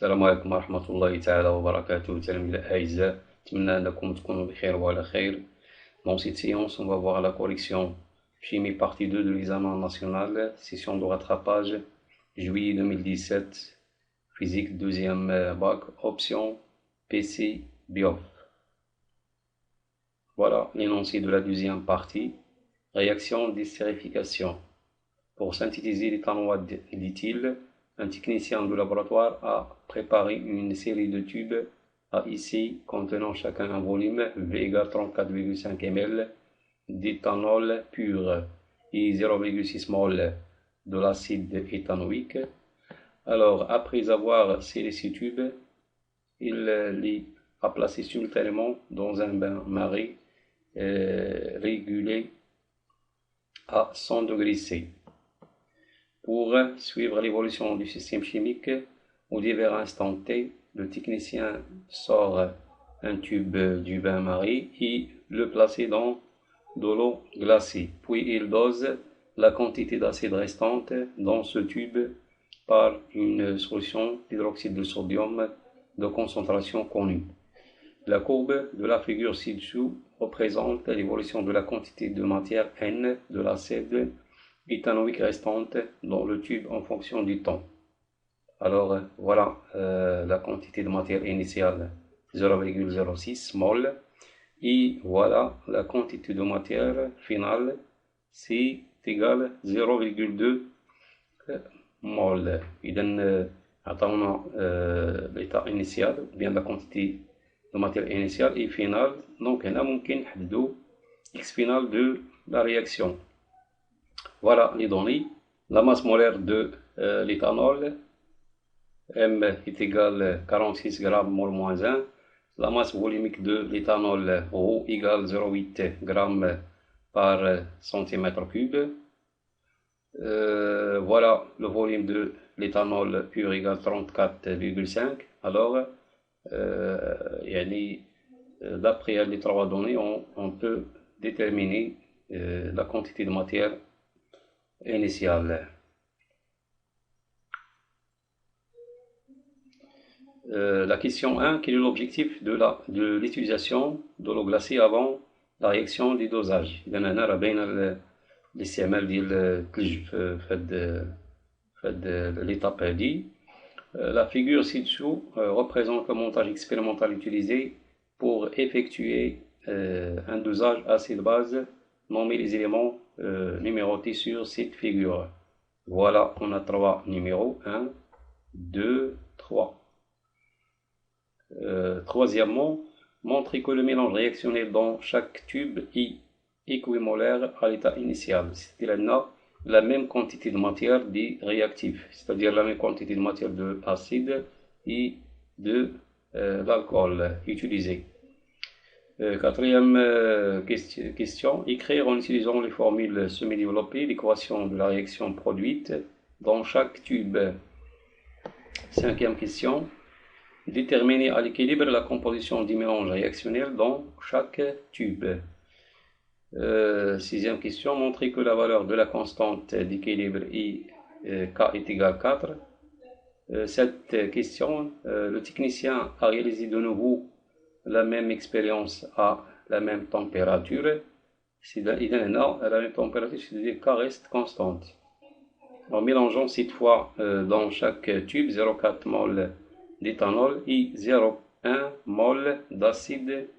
السلام عليكم ورحمة الله تعالى وبركاته. تلاميذ الأعزاء، أتمنى أنكم تكونوا بخير وعلى خير. Dans cette séance, on va voir la correction chimie partie 2 de l'examen national, session de rattrapage, juillet 2017, physique deuxième bac, option PC BIOF. Voilà l'énoncé de la deuxième partie, réaction d'estérification. Pour synthétiser l'éthanoate d'éthyle, un technicien de laboratoire a préparé une série de tubes AIC contenant chacun un volume V égale 34,5 ml d'éthanol pur et 0,6 mol de l'acide éthanoïque. Alors, après avoir scellé ces tubes, il les a placés simultanément dans un bain-marie régulé à 100 degrés C. Pour suivre l'évolution du système chimique, au divers instant T, le technicien sort un tube du bain-marie et le place dans de l'eau glacée. Puis il dose la quantité d'acide restante dans ce tube par une solution d'hydroxyde de sodium de concentration connue. La courbe de la figure ci-dessous représente l'évolution de la quantité de matière N de l'acide éthanoïque restante dans le tube en fonction du temps. Alors voilà la quantité de matière initiale 0,06 mol et voilà la quantité de matière finale, c'est égal 0,2 mol. إذن عطاونا l'état initial ou bien la quantité de matière initiale et finale. Donc هنا ممكن نحددو x final de la réaction. Voilà les données. La masse molaire de l'éthanol, M est égale 46 grammes mol moins 1. La masse volumique de l'éthanol, ρ égale 0,8 grammes par centimètre cube. Voilà le volume de l'éthanol pur égale 34,5. Alors, d'après les trois données, on peut déterminer la quantité de matière initiale. La question 1, quel est l'objectif de l'utilisation de l'eau glacée avant la réaction du dosage؟ إذا هنا راه باين الاستعمال ديال الثلج في هاد l'étape هادي. La figure ci-dessous représente le montage expérimental utilisé pour effectuer un dosage acide-base. Nommer les éléments numérotés sur cette figure. Voilà, on a trois numéros, 1, 2, 3. Troisièmement, montrer que le mélange réactionnel dans chaque tube est équimolaire à l'état initial. C'est-à-dire la même quantité de matière des réactifs, c'est-à-dire la même quantité de matière de l'acide et de l'alcool utilisé. Quatrième question, écrire en utilisant les formules semi-développées l'équation de la réaction produite dans chaque tube. Cinquième question, déterminer à l'équilibre la composition du mélange réactionnel dans chaque tube. Sixième question, montrer que la valeur de la constante d'équilibre K est égale 4. Cette question, le technicien a réalisé de nouveau la même expérience à la même température. إذا هنا la même température, c'est-à-dire K reste constante. En mélangeant cette fois dans chaque tube 0,4 mol d'éthanol et 0,1 mol d'acide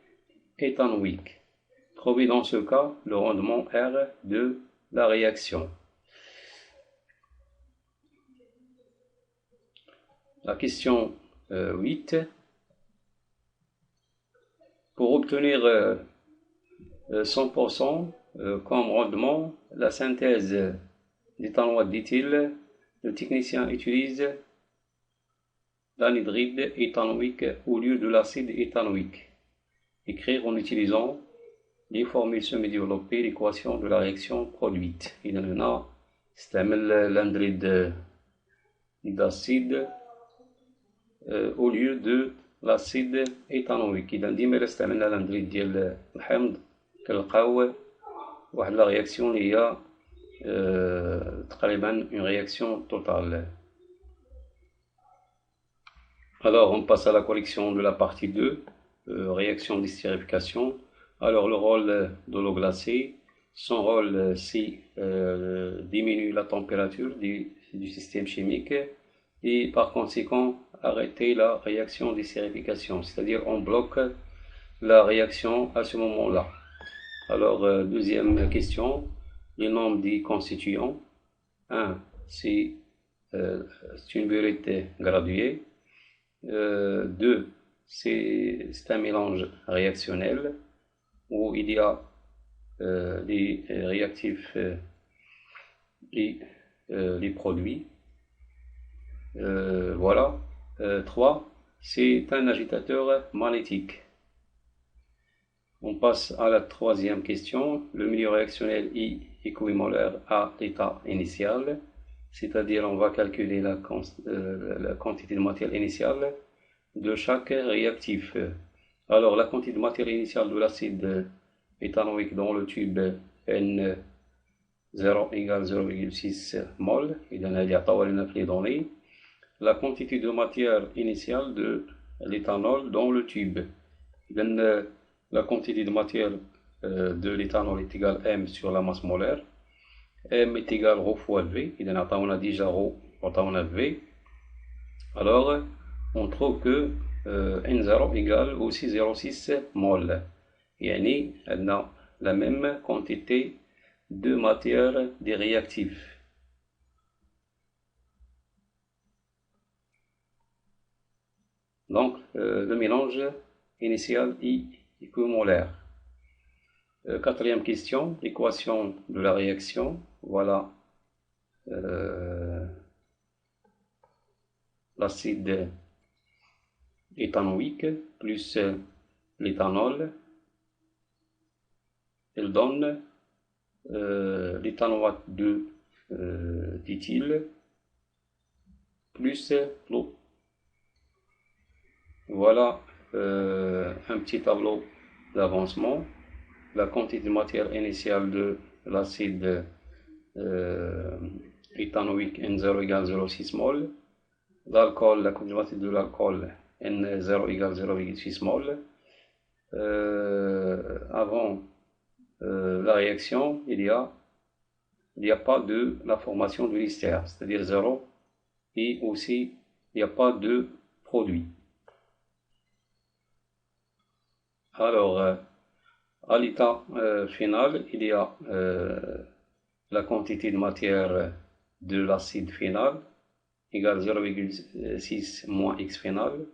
éthanoïque. Trouver dans ce cas le rendement R de la réaction. La question 8. Pour obtenir 100% comme rendement, la synthèse d'éthanoate d'éthyle, le technicien utilise l'anhydride éthanoïque au lieu de l'acide éthanoïque. Écrire en utilisant les formules semi-développées l'équation de la réaction produite. إذا هنا استعمل l'anhydride d'acide au lieu de l'acide éthanoïque. إذا ديما إلا استعملنا الأندريد ديال الحمض كنلقاو واحد لا رياكسيون اللي هي تقريبا اون رياكسيون توتال. Alors, on passe à la correction de la partie 2, réaction d'estérification. Alors, le rôle de l'eau glacée, son rôle, c'est diminuer la température du système chimique et par conséquent arrêter la réaction d'estérification, c'est-à-dire on bloque la réaction à ce moment-là. Alors, deuxième question, le nombre des constituants. 1, c'est une burette graduée. 2, c'est un mélange réactionnel où il y a des réactifs et les produits. Voilà. 3, c'est un agitateur magnétique. On passe à la troisième question. Le milieu réactionnel est équimolaire à l'état initial, c'est-à-dire on va calculer la quantité de matière initiale de chaque réactif. Alors la quantité de matière initiale de l'acide éthanoïque dans le tube N0 égale 0,6 mol. La quantité de matière initiale de l'éthanol dans le tube. La quantité de matière de l'éthanol est égale M sur la masse molaire. M est égal ρ fois V. On a déjà ρ, on a V. Alors, on trouve que N0 égale aussi 0,6 mol. Et on a la même quantité de matière des réactifs. Donc, le mélange initial est équimolaire. Quatrième question, l'équation de la réaction. Voilà l'acide éthanoïque plus l'éthanol. Elle donne l'éthanoate de d'éthyle plus l'eau. Voilà un petit tableau d'avancement. La quantité de matière initiale de l'acide éthanoïque N0 égale 0,6 mol. L'alcool, la quantité de l'alcool N0 égale 0,6 mol. Avant la réaction, il n'y a pas de la formation de l'ester, c'est-à-dire 0, et aussi il n'y a pas de produit. Alors, à l'état final, il y a la quantité de matière de l'acide final égale 0,6 moins X final.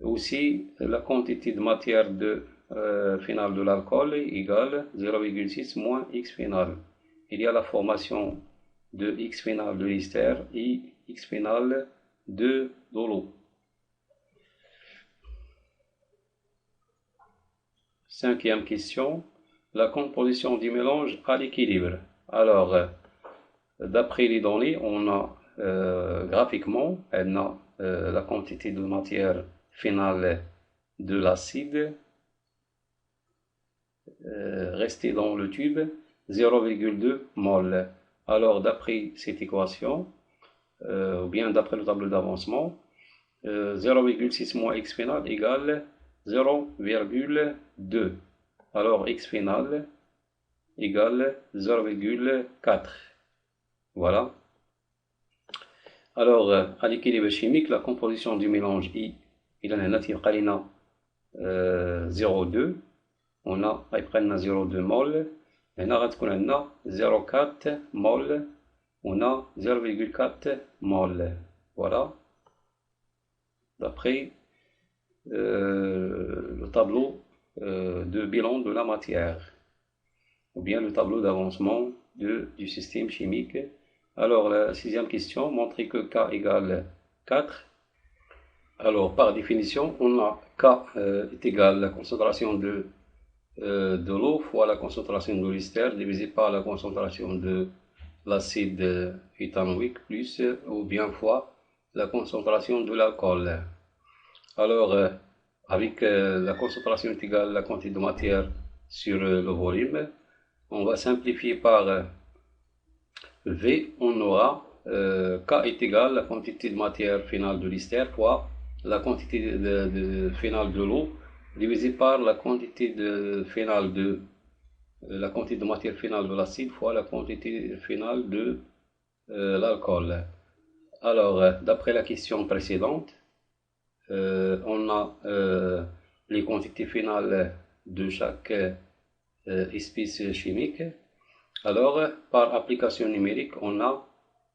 Aussi, la quantité de matière finale de l'alcool égale 0,6 moins X final. Il y a la formation de X final de l'ester et X final de l'eau. Cinquième question, la composition du mélange à l'équilibre. Alors, d'après les données, on a graphiquement, on a la quantité de matière finale de l'acide restée dans le tube, 0,2 mol. Alors, d'après cette équation, ou bien d'après le tableau d'avancement, 0,6 moins X final égale 0,2. Alors X final égale 0,4. Voilà. Alors à l'équilibre chimique, la composition du mélange I, il en a nature qalina 0,2. On a 0,2 mol. Et on a 0,4 mol. On a 0,4 mol. Voilà. D'après le tableau de bilan de la matière, ou bien le tableau d'avancement du système chimique. Alors la sixième question, montrer que K égale 4. Alors par définition, on a K est égal à la concentration de l'eau fois la concentration de l'ester divisé par la concentration de l'acide éthanoïque plus ou bien fois la concentration de l'alcool. Alors, avec la concentration est égale à la quantité de matière sur le volume, on va simplifier par V, on aura K est égal à la quantité de matière finale de l'ester fois la quantité finale de l'eau divisé par la quantité finale de la quantité de matière finale de l'acide fois la quantité finale de l'alcool. Alors, d'après la question précédente, on a les quantités finales de chaque espèce chimique. Alors, par application numérique, on a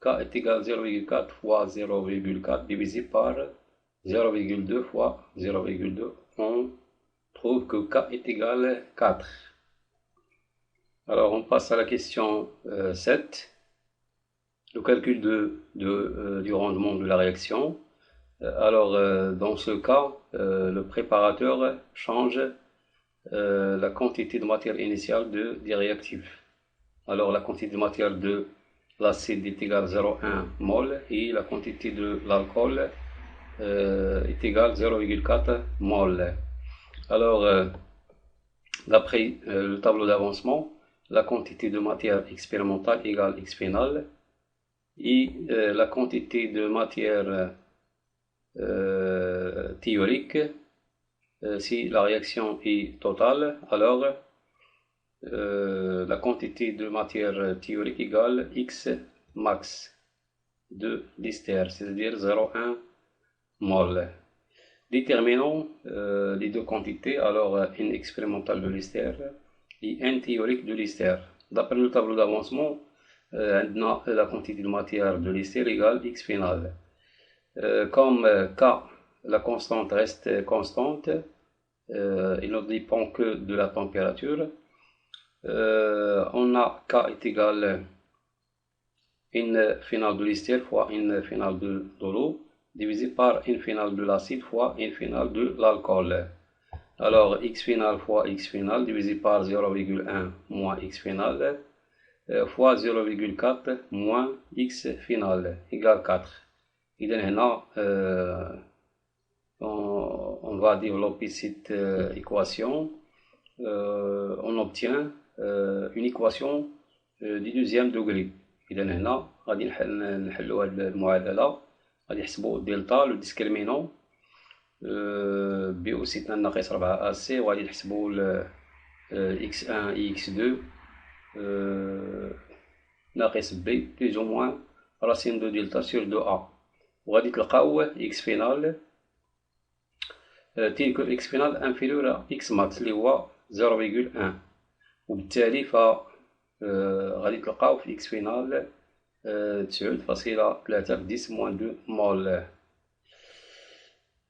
K est égal à 0,4 fois 0,4 divisé par 0,2 fois 0,2. On trouve que K est égal à 4. Alors, on passe à la question 7. Le calcul du rendement de la réaction. Alors, dans ce cas, le préparateur change la quantité de matière initiale des réactifs. Alors, la quantité de matière de l'acide est égale à 0,1 mol et la quantité de l'alcool est égale à 0,4 mol. Alors, d'après le tableau d'avancement, la quantité de matière expérimentale égale X finale et la quantité de matière théorique, si la réaction est totale, alors la quantité de matière théorique égale X max de l'ester, c'est-à-dire 0,1 mol. Déterminons les deux quantités, alors N expérimentale de l'ester et N théorique de l'ester. D'après le tableau d'avancement, la quantité de matière de l'ester égale X finale. Comme K, la constante reste constante, il ne dépend que de la température, on a K est égal à N finale de l'ester fois N finale de l'eau divisé par N finale de l'acide fois N finale de l'alcool. Alors X finale fois X finale divisé par 0,1 moins X finale fois 0,4 moins X finale égale 4. إذن هنا on va développer cette équation. On obtient une équation du deuxième degré. إذن هنا غادي نحلو هاد المعادلة، غادي نحسبو دلتا لو ديسكريمينون بي او سي 2 ناقص 4 ا سي، وغادي نحسبو x1 et x2 ناقص b plus ou moins racine de delta sur 2a، وغادي تلقاو x فينال تيكون x فينال انفيريور ا x ماكس اللي هو 0,1، وبالتالي ف غادي تلقاو في x فينال 9.3 moins 2 mol.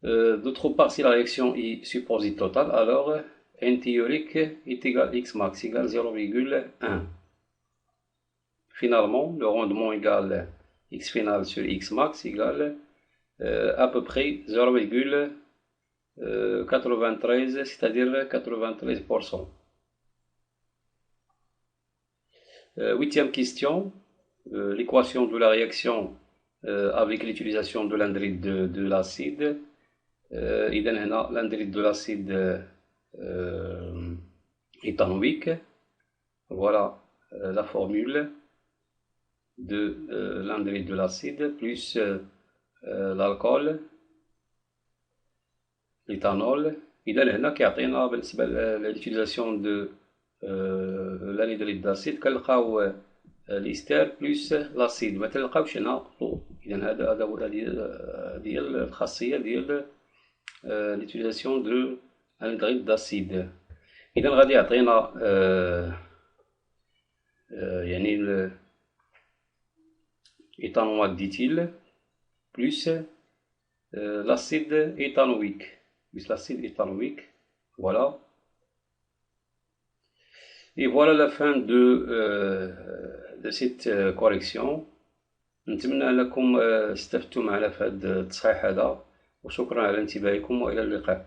D'autre part, si la réaction est supposée totale, alors N théorique est égal à X max égale 0,1. Finalement, le rendement égal X final sur X max égale à peu près 0,93, c'est-à-dire 93%. Huitième question, l'équation de la réaction avec l'utilisation de l'anhydride de l'acide. إذن هنا l'anhydride de l'acide éthanoïque. Voilà la formule de l'anhydride de l'acide plus l'alcool, l'éthanol. إذن هنا كيعطينا بالنسبة للutilisation de l'anhydride d'acide كنلقاو l'ester plus l'acide، ما تلقاوش هنا l'eau. إذن هذه الخاصية ديال l'utilisation de l'anhydride d'acide. إذا غادي يعطينا يعني l'éthanoate d'éthyle plus l'acide éthanoïque, voilà. Et voilà la fin de cette correction. نتمنى أنكم استفدتوا معنا في هذا التصحيح هذا، وشكرا على انتباهكم وإلى اللقاء.